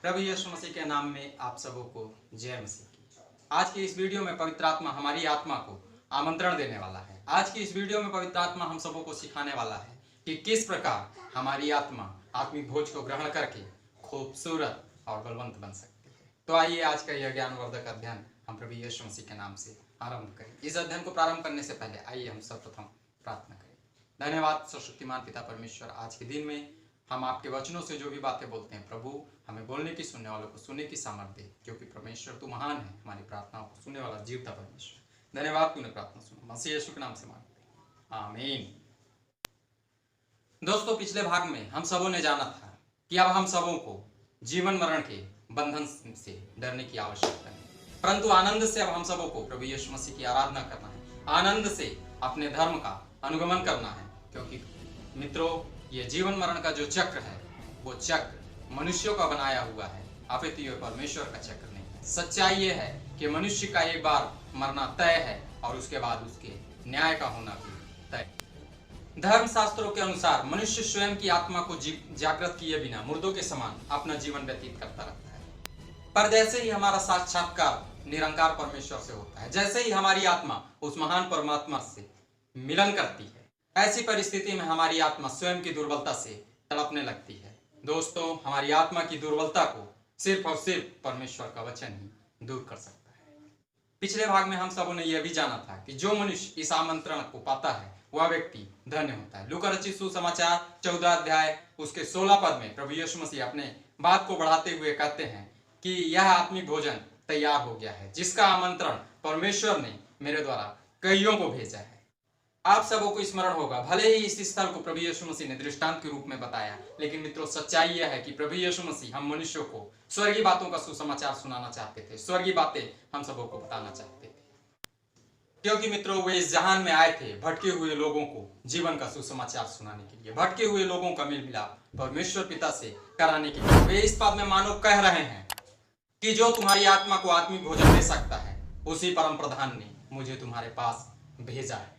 प्रभु यीशु मसीह के नाम में आप सबों को जय मसीह की। आज की इस वीडियो में पवित्र आत्मा हमारी आत्मा को आमंत्रण देने वाला है। आज की इस वीडियो में पवित्र आत्मा हम सबों को सिखाने वाला है कि किस प्रकार हमारी आत्मा आत्मिक भोज को ग्रहण करके खूबसूरत और बलवंत बन सकती है। तो आइए आज का यह ज्ञानवर्धक अध्ययन हम प्रभु यीशु मसीह के नाम से आरंभ करें। इस अध्ययन को प्रारंभ करने से पहले आइए हम सर्वप्रथम प्रार्थना करें। धन्यवाद सर्वशक्तिमान पिता परमेश्वर, आज के दिन में हम आपके वचनों से जो भी बातें बोलते हैं प्रभु, हमें बोलने की, सुनने वालों को सुनने की सामर्थ्य दे, क्योंकि परमेश्वर तू महान है। हमारी प्रार्थनाओं को सुनने वाला जीवता परमेश्वर, धन्यवाद तूने प्रार्थना सुना। मसीह यीशु के नाम से मांगते हैं, आमीन। दोस्तों, पिछले भाग में हम सबों ने जाना था कि अब हम सबों को जीवन मरण के बंधन से डरने की आवश्यकता नहीं, परंतु आनंद से अब हम सबों को प्रभु यीशु मसीह की आराधना करना है, आनंद से अपने धर्म का अनुगमन करना है। क्योंकि मित्रों, ये जीवन मरण का जो चक्र है वो चक्र मनुष्यों का बनाया हुआ है, अपितु ये परमेश्वर का चक्र नहीं है। सच्चाई ये है कि मनुष्य का एक बार मरना तय है और उसके बाद उसके न्याय का होना भी तय। धर्म शास्त्रों के अनुसार मनुष्य स्वयं की आत्मा को जागृत किए बिना मुर्दों के समान अपना जीवन व्यतीत करता रहता है। पर जैसे ही हमारा साक्षात्कार निरंकार परमेश्वर से होता है, जैसे ही हमारी आत्मा उस महान परमात्मा से मिलन करती है, ऐसी परिस्थिति में हमारी आत्मा स्वयं की दुर्बलता से तड़पने लगती है। दोस्तों, हमारी आत्मा की दुर्बलता को सिर्फ और सिर्फ परमेश्वर का वचन ही दूर कर सकता है। पिछले भाग में हम सबों ने यह भी जाना था कि जो मनुष्य इस आमंत्रण को पाता है वह व्यक्ति धन्य होता है। लूका रचित सुसमाचार 14 अध्याय उसके 16 पद में प्रभु यीशु मसीह अपने बात को बढ़ाते हुए कहते हैं कि यह आत्मिक भोजन तैयार हो गया है, जिसका आमंत्रण परमेश्वर ने मेरे द्वारा कईयों को भेजा है। आप सबों को स्मरण होगा, भले ही इस स्थल को प्रभु यीशु मसीह ने दृष्टांत के रूप में बताया, लेकिन मित्रों सच्चाई यह है कि प्रभु यीशु मसीह हम मनुष्यों को स्वर्गीय बातों का सुसमाचार सुनाना चाहते थे, स्वर्गीय बातें हम सबों को बताना चाहते थे। क्योंकि मित्रों, वे इस जहान में आए थे भटके हुए लोगों को जीवन का सुसमाचार सुनाने के लिए, भटके हुए लोगों का मेल मिलाप परमेश्वर पिता से कराने के लिए। वे इस पद में मानव कह रहे हैं कि जो तुम्हारी आत्मा को आत्मिक भोजन दे सकता है, उसी परम प्रधान ने मुझे तुम्हारे पास भेजा है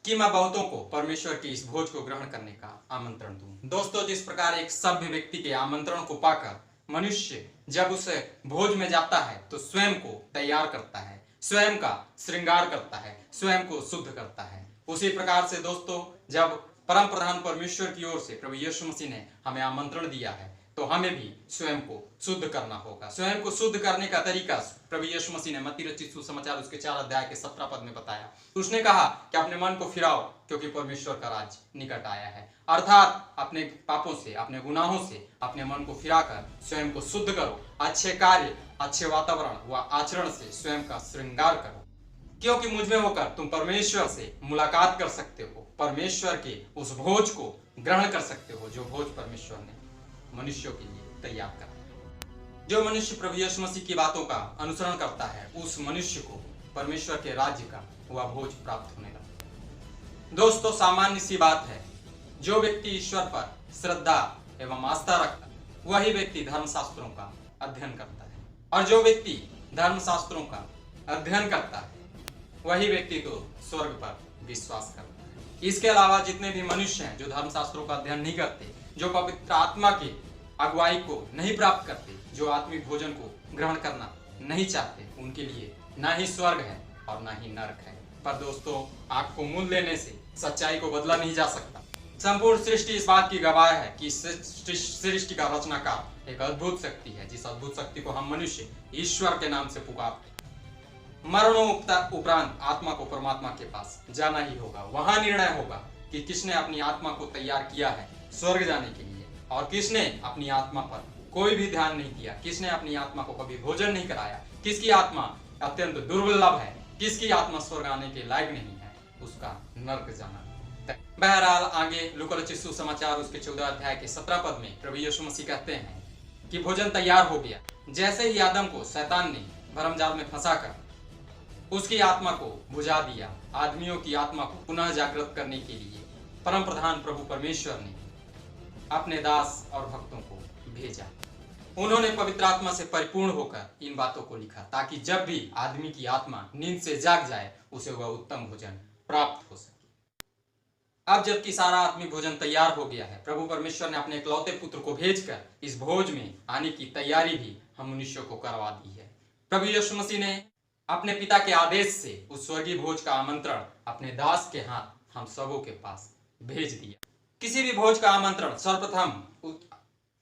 कि मैं बहुतों को परमेश्वर के इस भोज को ग्रहण करने का आमंत्रण दूं। दोस्तों, जिस प्रकार एक सभ्य व्यक्ति के आमंत्रण को पाकर मनुष्य जब उस भोज में जाता है तो स्वयं को तैयार करता है, स्वयं का श्रृंगार करता है, स्वयं को शुद्ध करता है, उसी प्रकार से दोस्तों जब परम प्रधान परमेश्वर की ओर से प्रभु यीशु मसीह ने हमें आमंत्रण दिया है तो हमें भी स्वयं को शुद्ध करना होगा। स्वयं को शुद्ध करने का तरीका प्रभु यीशु मसीह ने मत्ती रचित सुसमाचार उसके 4 अध्याय के 17 पद में बताया। उसने कहा कि अपने मन को फिराओ, क्योंकि परमेश्वर का राज्य निकट आया है। अर्थात अपने पापों से, अपने गुनाहों से अपने मन को फिराकर स्वयं को शुद्ध करो, अच्छे कार्य, अच्छे वातावरण व आचरण से स्वयं का श्रृंगार करो, क्योंकि मुझ में होकर तुम परमेश्वर से मुलाकात कर सकते हो, परमेश्वर के उस भोज को ग्रहण कर सकते हो जो भोज परमेश्वर ने मनुष्यों के लिए तैयार करा है। जो मनुष्य प्रभु यीशु मसीह की बातों का अनुसरण करता है, उस मनुष्य को परमेश्वर के राज्य का वह भोज प्राप्त होने लगता है। दोस्तों, सामान्य सी बात है, जो व्यक्ति ईश्वर पर श्रद्धा एवं आस्था रखता है वही व्यक्ति धर्मशास्त्रों का अध्ययन करता है, और जो व्यक्ति धर्मशास्त्रों का अध्ययन करता है वही व्यक्ति तो स्वर्ग पर विश्वास करता है। इसके अलावा जितने भी मनुष्य हैं जो धर्मशास्त्रों का अध्ययन नहीं करते, जो पवित्र आत्मा की अगुवाई को नहीं प्राप्त करते, जो आत्मिक भोजन को ग्रहण करना नहीं चाहते, उनके लिए ना ही स्वर्ग है और ना ही नरक है। पर दोस्तों, आग को मूंद लेने से सच्चाई को बदला नहीं जा सकता। संपूर्ण सृष्टि इस बात की गवाह है कि सृष्टि का रचनाकार एक अद्भुत शक्ति है, जिस अद्भुत शक्ति को हम मनुष्य ईश्वर के नाम से पुकारते हैं। मरणों उपरांत आत्मा को परमात्मा के पास जाना ही होगा। वहां निर्णय होगा कि किसने अपनी आत्मा को तैयार किया है स्वर्ग जाने के लिए और किसने अपनी आत्मा पर कोई भी ध्यान नहीं दिया, किसने अपनी आत्मा को कभी भोजन नहीं कराया, किसकी आत्मा अत्यंत दुर्लभ है, किसकी आत्मा स्वर्ग आने के लायक नहीं है, उसका नरक जाना। बहरहाल आगे लूका रचित सुसमाचार उसके 14 अध्याय के 17 पद में प्रभु यीशु मसीह कहते हैं कि भोजन तैयार हो गया। जैसे ही आदम को शैतान ने भरमजाल में फंसाकर उसकी आत्मा को बुझा दिया, आदमियों की आत्मा को पुनः जागृत करने के लिए परम प्रधान प्रभु परमेश्वर ने अपने दास और भक्तों को भेजा। उन्होंने पवित्र आत्मा से परिपूर्ण होकर इन बातों को लिखा, ताकि जब भी आदमी की आत्मा नींद से जाग जाए उसे वह उत्तम भोजन प्राप्त हो सके। अब जबकि सारा आत्मिक भोजन तैयार हो गया है, प्रभु परमेश्वर ने अपने इकलौते पुत्र को भेजकर इस भोज में आने की तैयारी भी हम मनुष्यों को करवा दी है। प्रभु यीशु मसीह ने अपने पिता के आदेश से उस स्वर्गीय भोज का आमंत्रण अपने दास के हाथ हम सबों के पास भेज दिया। किसी भी भोज का आमंत्रण सर्वप्रथम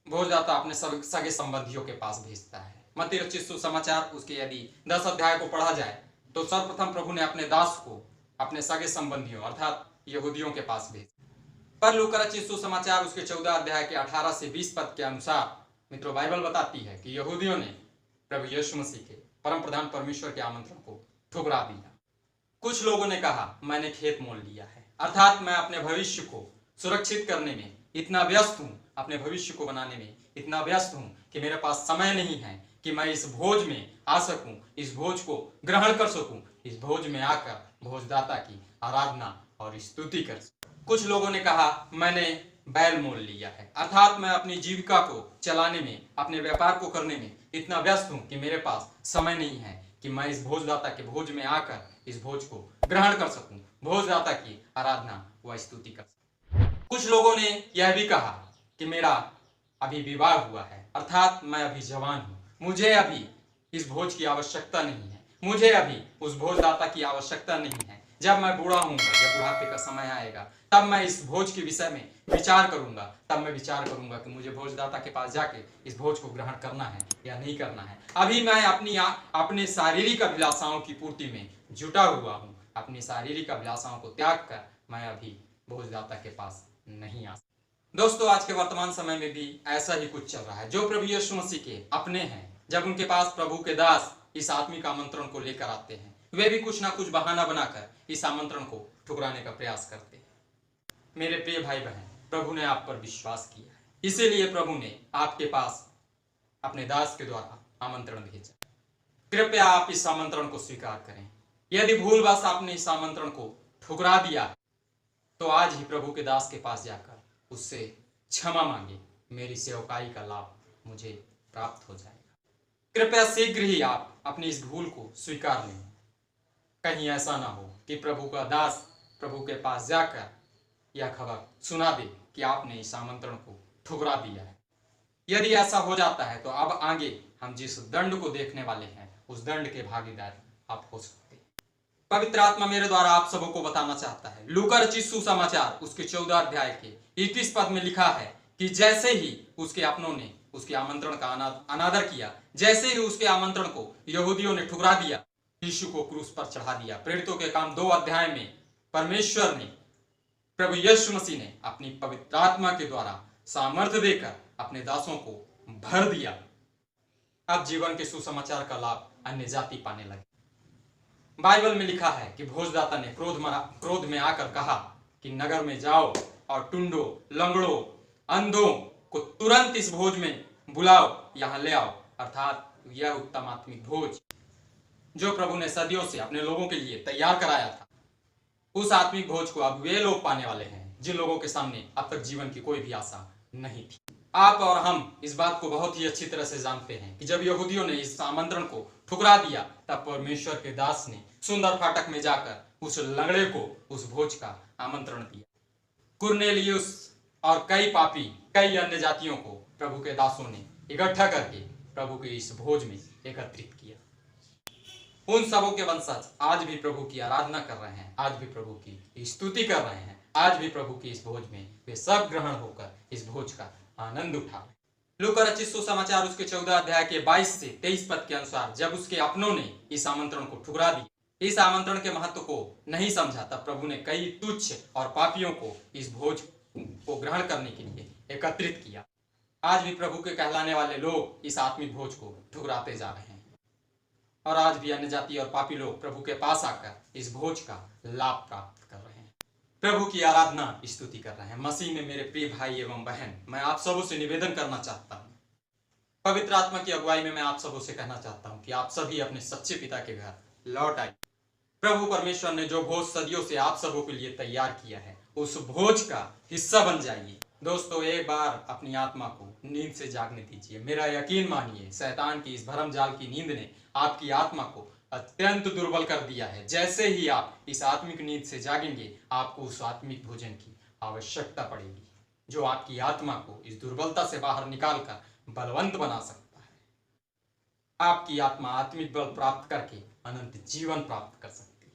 भोजदाता अपने सगे संबंधियों के पास भेजता है। मत्ती रचित सुसमाचार उसके यदि 10 अध्याय को पढ़ा जाए तो सर्वप्रथम प्रभु ने अपने दास को अपने सगे संबंधियों अर्थात यहूदियों के पास भेजा। पर लूका रचित सुसमाचार उसके 14 अध्याय के 18 से 20 पद के अनुसार मित्रों बाइबल बताती है कि यहूदियों ने प्रभु यीशु मसीह के परम प्रधान परमेश्वर के आमंत्रण को ठुकरा दिया। कुछ लोगों ने कहा मैंने खेत मोल लिया है, अर्थात मैं अपने भविष्य को सुरक्षित करने में इतना व्यस्त हूं, अपने भविष्य को बनाने में इतना व्यस्त हूं कि मेरे पास समय नहीं है कि मैं इस भोज में आ सकूं, इस भोज को ग्रहण कर सकूं, इस भोज में आकर भोजदाता की आराधना और स्तुति कर सकूं। कुछ लोगों ने कहा मैंने बैल मोल लिया है, अर्थात मैं अपनी जीविका को चलाने में, अपने व्यापार को करने में इतना व्यस्त हूं कि मेरे पास समय नहीं है कि मैं इस भोजदाता के भोज में आकर इस भोज को ग्रहण कर सकूं, भोजदाता की आराधना व स्तुति कर सकूं। कुछ लोगों ने यह भी कहा कि मेरा अभी विवाह हुआ है, अर्थात मैं अभी जवान हूं, मुझे अभी इस भोज की आवश्यकता नहीं है, मुझे अभी उस भोजदाता की आवश्यकता नहीं है। जब मैं बूढ़ा होऊंगा, जब बुढ़ापे का समय आएगा, तब मैं इस भोज के विषय में विचार करूंगा, तब मैं विचार करूंगा कि मुझे भोजदाता के पास जाके इस भोज को ग्रहण करना है या नहीं करना है। अभी मैं अपने शारीरिक अभिलाषाओं की पूर्ति में जुटा हुआ हूं, अपनी शारीरिक अभिलाषाओं को त्याग कर मैं अभी भोजदाता के पास नहीं आ सकता। दोस्तों आज के वर्तमान समय में भी ऐसा ही कुछ चल रहा है। जो प्रभु यीशु मसीह के अपने हैं, जब उनके पास प्रभु के दास इस आत्मिक आमंत्रण को लेकर आते हैं, वे भी कुछ ना कुछ बहाना बनाकर इस आमंत्रण को ठुकराने का प्रयास करते हैं। मेरे प्रिय भाई बहन, प्रभु ने आप पर विश्वास किया है, इसीलिए प्रभु ने आपके पास अपने दास के द्वारा आमंत्रण भेजा। कृपया आप इस आमंत्रण को स्वीकार करें। यदि भूलवश आपने इस आमंत्रण को ठुकरा दिया तो आज ही प्रभु के दास के पास जाकर उससे क्षमा मांगे, मेरी सेवकाई का लाभ मुझे प्राप्त हो जाएगा। कृपया शीघ्र ही आप अपनी इस भूल को स्वीकार लें। कहीं ऐसा ना हो कि प्रभु का दास प्रभु के पास जाकर यह खबर सुना दे कि आपने इस आमंत्रण को ठुकरा दिया है। यदि ऐसा हो जाता है तो अब आगे हम जिस दंड को देखने वाले हैं उस दंड के भागीदार आप हो सकते हैं। पवित्र आत्मा मेरे द्वारा आप सबों को बताना चाहता है। लूका रचित सुसमाचार उसके 14 अध्याय के 21 पद में लिखा है कि जैसे ही उसके अपनों ने उसके आमंत्रण का अनादर किया, जैसे ही उसके आमंत्रण को यहूदियों ने ठुकरा दिया, यीशु को क्रूस पर चढ़ा दिया। प्रेरितों के काम 2 अध्याय में परमेश्वर ने, प्रभु यीशु मसीह ने अपनी पवित्र आत्मा के द्वारा सामर्थ्य देकर अपने दासों को भर दिया। अब जीवन के सुसमाचार का लाभ अन्य जाति पाने लगे। बाइबल में लिखा है कि भोजदाता ने क्रोध में आकर कहा कि नगर में जाओ और टुंडों, लंगड़ों, अंधों को तुरंत इस भोज में बुलाओ, यहां ले आओ। अर्थात यह उत्तम आत्मिक भोज जो प्रभु ने सदियों से अपने लोगों के लिए तैयार कराया था, उस आत्मिक भोज को अब वे लोग पाने वाले हैं जिन लोगों के सामने अब तक जीवन की कोई भी आशा नहीं थी। आप और हम इस बात को बहुत ही अच्छी तरह से जानते हैं कि जब यहूदियों ने इस आमंत्रण को ठुकरा दिया, तब परमेश्वर के दास ने सुंदर फाटक में जाकर उस लंगड़े को उस भोज का आमंत्रण दिया। कुरनेलियुस और कई पापी, कई अन्य जातियों को प्रभु के दासों ने इकट्ठा करके प्रभु के इस भोज में एकत्रित किया। उन सबों के वंशज आज भी प्रभु की आराधना कर रहे हैं, आज भी प्रभु की स्तुति कर रहे हैं, आज भी प्रभु की इस भोज में वे सब ग्रहण होकर इस भोज का आनंद उठा रहे हैं। लूका रचित सुसमाचार उसके 14 अध्याय के 22 से 23 पद के अनुसार जब उसके अपनों ने इस आमंत्रण को ठुकरा दिया, इस आमंत्रण के महत्व को नहीं समझा, तब प्रभु ने कई तुच्छ और पापियों को इस भोज को ग्रहण करने के लिए एकत्रित किया। आज भी प्रभु के कहलाने वाले लोग इस आत्मिक भोज को ठुकराते जा रहे हैं और आज भी अन्य जाति और पापी लोग प्रभु के पास आकर इस भोज का लाभ प्राप्त कर रहे हैं, प्रभु की आराधना स्तुति कर रहे हैं। मसीह में मेरे प्रिय भाई एवं बहन, मैं आप सबों से निवेदन करना चाहता हूँ, पवित्र आत्मा की अगुवाई में मैं आप सबों से कहना चाहता हूँ कि आप सभी अपने सच्चे पिता के घर लौट आइए। प्रभु परमेश्वर ने जो भोज सदियों से आप सबों के लिए तैयार किया है, उस भोज का हिस्सा बन जाइए। दोस्तों, एक बार अपनी आत्मा को नींद से जागने दीजिए। मेरा यकीन मानिए, शैतान की इस भरम जाल की नींद ने आपकी आत्मा को अत्यंत दुर्बल कर दिया है। जैसे ही आप इस आत्मिक नींद से जागेंगे, आपको उस आत्मिक भोजन की आवश्यकता पड़ेगी, जो आपकी आत्मा को इस दुर्बलता से बाहर निकालकर बलवंत बना सकता है। आपकी आत्मा आत्मिक बल प्राप्त करके अनंत जीवन प्राप्त कर सकती है।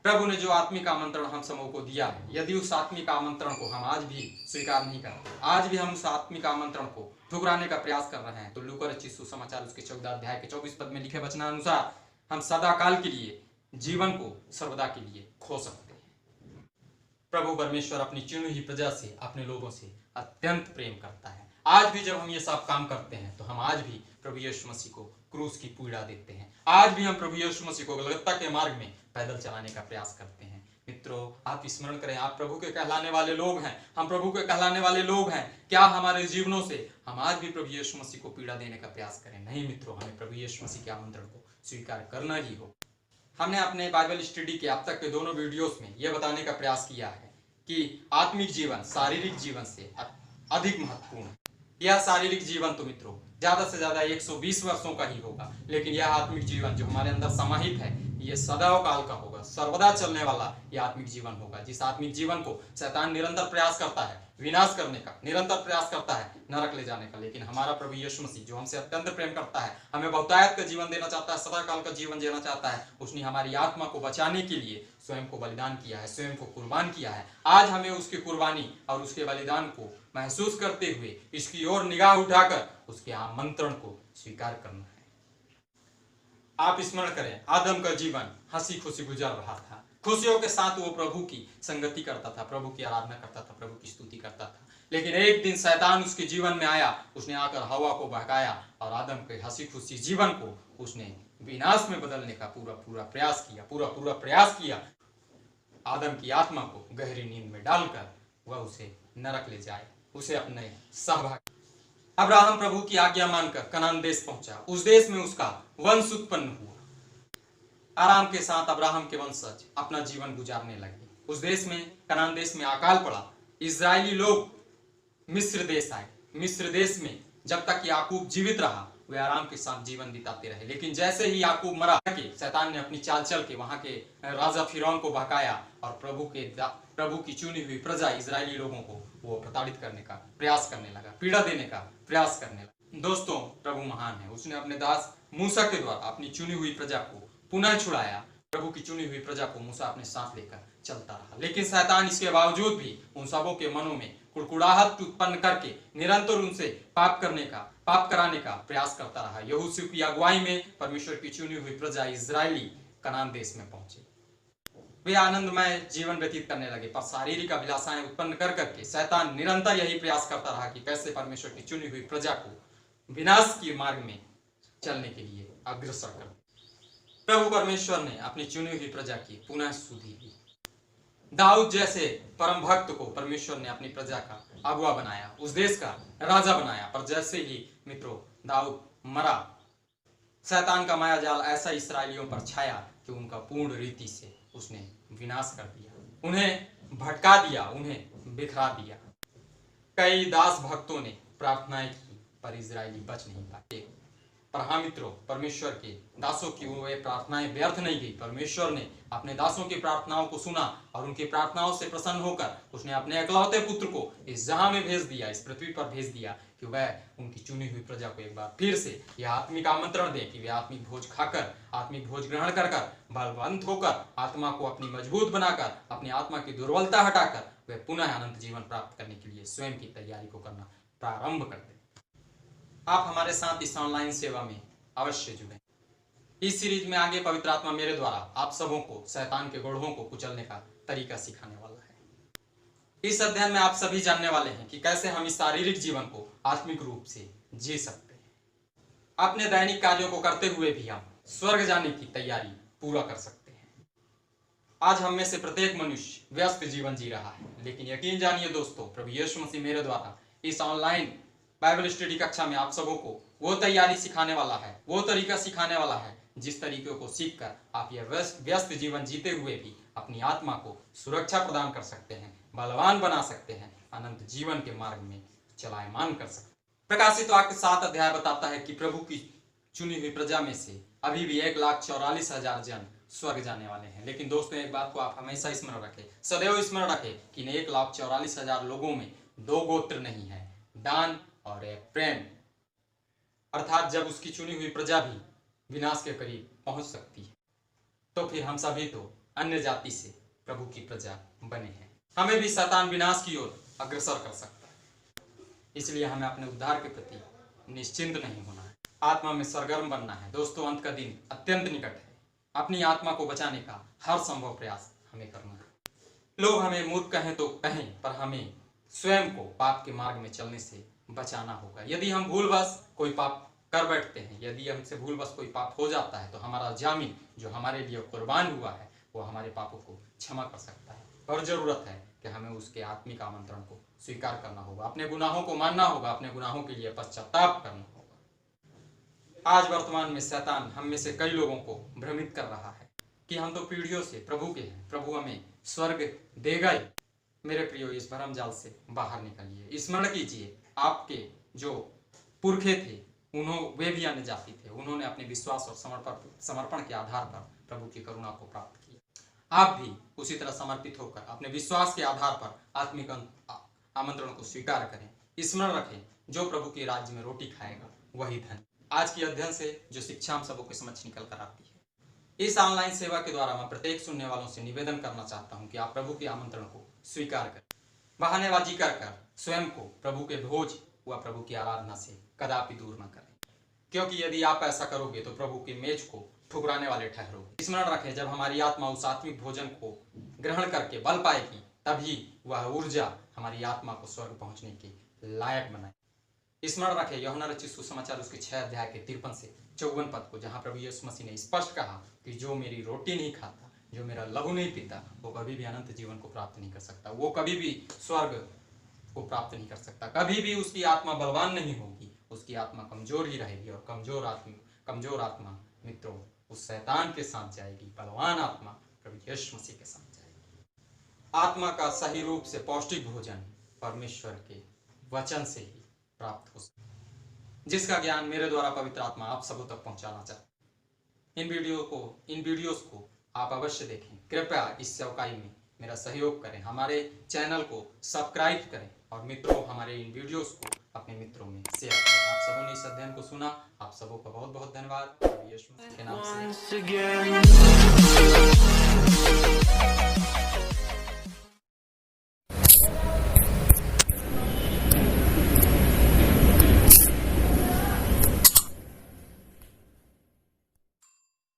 प्रभु ने जो आत्मिक आमंत्रण हम सबों को दिया है, यदि उस आत्मिक आमंत्रण को हम आज भी स्वीकार नहीं करते, आज भी हम उस आत्मिक आमंत्रण को ठुकराने का प्रयास कर रहे हैं, तो लूका रचित सुसमाचार उसके 14 अध्याय के 24 पद में लिखे वचनानुसार हम सदा काल के लिए जीवन को सर्वदा के लिए खो सकते हैं। प्रभु परमेश्वर अपनी चुनी हुई प्रजा से, अपने लोगों से अत्यंत प्रेम करता है। आज भी जब हम ये सब काम करते हैं तो हम आज भी प्रभु यीशु मसीह को क्रूस की पीड़ा देते हैं। आज भी हम प्रभु यीशु मसीह को गलगत्ता के मार्ग में पैदल चलाने का प्रयास करते हैं। मित्रों, आप स्मरण करें, आप प्रभु के कहलाने वाले लोग हैं, हम प्रभु के कहलाने वाले लोग हैं। क्या हमारे जीवनों से हम आज भी प्रभु यीशु मसीह को पीड़ा देने का प्रयास करें? नहीं मित्रों, हमें प्रभु यीशु मसीह के आमंत्रण को स्वीकार करना ही हो। हमने अपने बाइबल स्टडी के अब तक के दोनों वीडियोस में यह बताने का प्रयास किया है कि आत्मिक जीवन शारीरिक जीवन से अधिक महत्वपूर्ण है। यह शारीरिक जीवन तो मित्रों ज्यादा से ज्यादा 120 वर्षों का ही होगा, लेकिन यह आत्मिक जीवन जो हमारे अंदर समाहित है, यह सदैव काल का होगा, सर्वदा चलने वाला यह आत्मिक जीवन होगा। जिस आत्मिक जीवन को शैतान निरंतर प्रयास करता है विनाश करने का, निरंतर प्रयास करता है नरक ले जाने का, लेकिन हमारा प्रभु यीशु मसीह जो हमसे अत्यंत प्रेम करता है, हमें बहुतायत का जीवन देना चाहता है, सदा काल का जीवन जीना चाहता है, उसने हमारी आत्मा को बचाने के लिए स्वयं को बलिदान किया है, स्वयं को कुर्बान किया है। आज हमें उसकी कुर्बानी और उसके बलिदान को महसूस करते हुए इसकी ओर निगाह उठाकर उसके आमंत्रण को स्वीकार करना है। आप स्मरण करें, आदम का जीवन हंसी खुशी गुजर रहा था, खुशियों के साथ वो प्रभु की संगति करता था, प्रभु की आराधना करता था, प्रभु की स्तुति करता था। लेकिन एक दिन शैतान उसके जीवन में आया, उसने आकर हवा को बहकाया और आदम के हंसी खुशी जीवन को उसने विनाश में बदलने का पूरा प्रयास किया। आदम की आत्मा को गहरी नींद में डालकर वह उसे नरक ले जाए, उसे अपने सहभागी। अब्राहम प्रभु की आज्ञा मानकर कनान देश पहुंचा। उस देश में उसका वंश उत्पन्न हुआ। आराम के साथ अब्राहम के वंशज अपना जीवन गुजारने लगे। उस देश में, कनान देश में अकाल पड़ा। इजरायली लोग मिस्र देश आए। मिस्र देश में जब तक याकूब जीवित रहा वे आराम के साथ जीवन बिताते रहे, लेकिन जैसे ही याकूब मरा के शैतान ने अपनी चाल चल के वहां के राजा फिरौन को बहकाया और प्रभु की चुनी हुई प्रजा इजरायली लोगों को वो प्रताड़ित करने का प्रयास करने लगा, पीड़ा देने का प्रयास करने लगा। दोस्तों, प्रभु महान है। उसने अपने दास मूसा के द्वारा अपनी चुनी हुई प्रजा को पुनः छुड़ाया। प्रभु की चुनी हुई प्रजा को मूसा अपने साथ लेकर चलता रहा, लेकिन शैतान इसके बावजूद भी उन सबों के मनों में कुड़कुड़ाहट उत्पन्न करके निरंतर उनसे पाप कराने का प्रयास करता रहा। यहोशू की अगुवाई में परमेश्वर की चुनी हुई प्रजा इजरायली कनान देश में पहुंचे। वे आनंदमय जीवन व्यतीत करने लगे, पर शारीरिक अभिलाषाएं उत्पन्न कर करके शैतान निरंतर यही प्रयास करता रहा कि कैसे परमेश्वर की चुनी हुई प्रजा को विनाश के मार्ग में चलने के लिए अग्रसर कर। प्रभु परमेश्वर ने अपनी चुनी हुई प्रजा की पुनः सुधि दी। दाऊद जैसे परम भक्त को परमेश्वर ने अपनी प्रजा का अगुआ बनाया, उस देश का राजा बनाया, पर जैसे ही मित्रों दाऊद मरा, शैतान का माया जाल ऐसा इस्राएलियों पर छाया कि उनका पूर्ण रीति से उसने विनाश कर दिया, उन्हें भटका दिया, उन्हें बिखरा दिया। कई दास भक्तों ने प्रार्थनाएं की पर इजरायली बच नहीं पाए। पर हाँ मित्रों, परमेश्वर के दासों की वे प्रार्थनाएं व्यर्थ नहीं गई। परमेश्वर ने अपने दासों की प्रार्थनाओं को सुना और उनकी प्रार्थनाओं से प्रसन्न होकर उसने अपने इकलौते पुत्र को इस जहां में भेज दिया, इस पृथ्वी पर भेज दिया कि वह उनकी चुनी हुई प्रजा को एक बार फिर से यह आत्मिक आमंत्रण दे कि वे आत्मिक भोज खाकर, आत्मिक भोज ग्रहण कर बलवंत होकर, आत्मा को अपनी मजबूत बनाकर, अपनी आत्मा की दुर्बलता हटाकर वे पुनः अनंत जीवन प्राप्त करने के लिए स्वयं की तैयारी को करना प्रारंभ कर दें। आप हमारे साथ इस ऑनलाइन सेवा में अवश्य जुड़ें। इस सीरीज में आगे पवित्र आत्मा मेरे द्वारा आप सबों को शैतान के गढ़ों को कुचलने का तरीका सिखाने वाला है। इस अध्ययन में आप सभी जानने वाले हैं कि कैसे हम इस शारीरिक जीवन को आत्मिक रूप से जी सकते हैं। अपने दैनिक कार्यों को करते हुए भी हम स्वर्ग जाने की तैयारी पूरा कर सकते हैं। आज हम में से प्रत्येक मनुष्य व्यस्त जीवन जी रहा है, लेकिन यकीन जानिए दोस्तों, प्रभु यीशु मसीह मेरे द्वारा इस ऑनलाइन बाइबल स्टडी कक्षा में आप सबों को वो तैयारी सिखाने वाला है, वो तरीका सिखाने वाला है जिस तरीके को सीखकर आप यह व्यस्त जीवन जीते हुए भी अपनी आत्मा को सुरक्षा प्रदान कर सकते हैं, बलवान बना सकते हैं, अनंत जीवन के मार्ग में चलायमान कर सकते हैं। प्रकाशित वाक्य 7 अध्याय बताता है कि प्रभु की चुनी हुई प्रजा में से अभी भी 1,44,000 जन स्वर्ग जाने वाले हैं। लेकिन दोस्तों एक बात को आप हमेशा स्मरण रखें, सदैव स्मरण रखें कि इन 1,44,000 लोगों में 2 गोत्र नहीं है, दान और प्रेम। अर्थात जब उसकी चुनी हुई प्रजा भी विनाश के करीब पहुंच सकती है, तो फिर हम सभी तो अन्य जाति से प्रभु की प्रजा बने हैं। हमें भी शैतान विनाश की ओर अग्रसर कर सकता है, इसलिए हमें अपने उद्धार के प्रति निश्चिंत नहीं होना है, आत्मा में सरगर्म बनना है। दोस्तों अंत का दिन अत्यंत निकट है, अपनी आत्मा को बचाने का हर संभव प्रयास हमें करना है। लोग हमें मूर्ख कहें तो कहें, पर हमें स्वयं को पाप के मार्ग में चलने से बचाना होगा। यदि हम भूलवश कोई पाप कर बैठते हैं, यदि हमसे भूलवश कोई पाप हो जाता है, तो हमारा जामिन जो हमारे लिए कुर्बान हुआ है वो हमारे पापों को क्षमा कर सकता है। और जरूरत है कि हमें उसके आत्मिक आमंत्रण को स्वीकार करना होगा, अपने गुनाहों को मानना होगा, अपने गुनाहों के लिए पश्चाताप करना होगा। आज वर्तमान में शैतान हम में से कई लोगों को भ्रमित कर रहा है कि हम तो पीढ़ियों से प्रभु के हैं, प्रभु हमें स्वर्ग देगा ही। मेरे प्रियो, इस भरम जाल से बाहर निकलिए। स्मरण कीजिए, आपके जो पुरखे थे वे भी अन्य जाति थे, उन्होंने अपने विश्वास और समर्पण के आधार पर प्रभु की करुणा को प्राप्त किया। आप भी उसी तरह समर्पित होकर अपने विश्वास के आधार पर आत्मिक आमंत्रण को स्वीकार करें। स्मरण रखें, जो प्रभु के राज्य में रोटी खाएगा वही धन्य। आज की अध्ययन से जो शिक्षा हम सबों के समक्ष निकल कर आती है, इस ऑनलाइन सेवा के द्वारा मैं प्रत्येक सुनने वालों से निवेदन करना चाहता हूं कि आप प्रभु के आमंत्रण को स्वीकार करें। बहानेबाजी कर स्वयं को प्रभु के भोज व प्रभु की आराधना से कदापि दूर न करें, क्योंकि यदि आप ऐसा करोगे तो प्रभु की मेज को ठुकराने वाले ठहरोगे। स्मरण रखें, जब हमारी आत्मा उस आत्मिक भोजन को ग्रहण करके बल पाएगी, तभी वह ऊर्जा हमारी आत्मा को स्वर्ग पहुंचने के लायक बनाए। स्मरण रखें, यूहन्ना रचित सुसमाचार उसके 6 अध्याय के 53 से 54 पद को, जहां प्रभु यीशु मसीह ने स्पष्ट कहा कि जो मेरी रोटी नहीं खाता, जो मेरा लहू नहीं पीता, वो कभी भी अनंत जीवन को प्राप्त नहीं कर सकता, वो कभी भी स्वर्ग को प्राप्त नहीं कर सकता। कभी भी उसकी आत्मा बलवान नहीं होगी, उसकी आत्मा कमजोर ही रहेगी। और कमजोर आत्मा मित्रों उस शैतान के साथ जाएगी, बलवान आत्मा प्रभु यीशु मसीह के साथ जाएगी। आत्मा का सही रूप से पौष्टिक भोजन परमेश्वर के वचन से ही प्राप्त हो सकता है, जिसका ज्ञान मेरे द्वारा पवित्र आत्मा आप सबों तक पहुंचाना चाहता है। इन वीडियोस को आप अवश्य देखें। कृपया इस सेवकाई में मेरा सहयोग करें, हमारे चैनल को सब्सक्राइब करें और मित्रों हमारे इन वीडियोस को अपने मित्रों में शेयर करें। आप सबों ने इस अध्ययन को सुना, आप सबों का बहुत बहुत धन्यवाद। यीशु मसीह के नाम से।